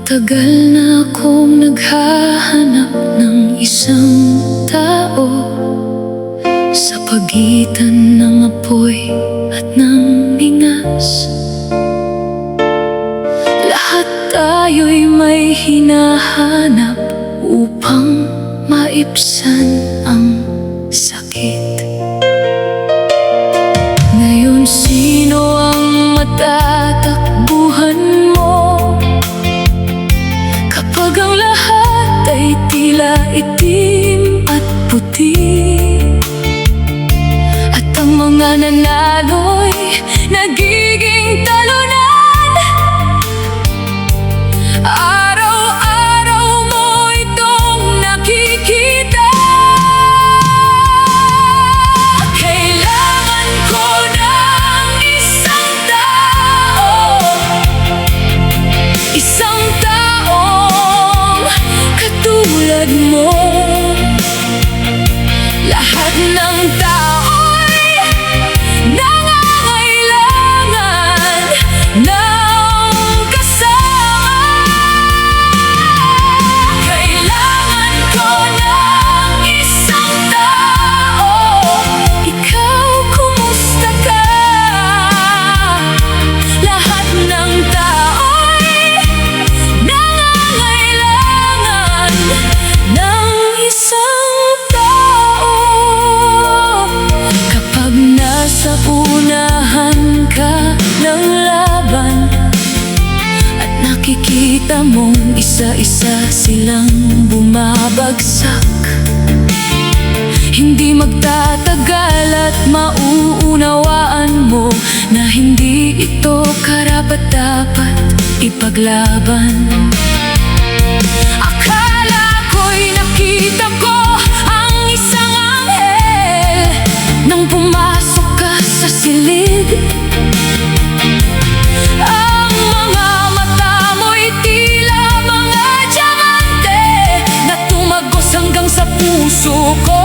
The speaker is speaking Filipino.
Matagal na akong naghahanap ng isang tao sa pagitan ng apoy at ng bingas. Lahat tayo'y may hinahanap upang maibsan ang sakit. Ngayon, sino ang matatakbuhan mo kapag ang lahat ay tila itim at puti, at ang mga nanalo'y nagiging talunan? Araw-araw mo itong nakikita. Kailangan ko ng isang taong katulad mo. Lahat ng tao'y nangangailangan ng kasama. Kailangan ko ng isang tao. Ikaw, kumusta ka? Lahat ng tao'y nangangailangan ng isang tao. Kapag nasa unahan ka ng laban at nakikita mong isa-isa silang bumabagsak, hindi magtatagal at mauunawaan mo na hindi ito karapat-dapat ipaglaban. Akala ko'y nakita ko ang isang anghel nang pumasok ka sa silid. Ang mga mata mo'y tila mga diamante na tumagos hanggang sa puso ko.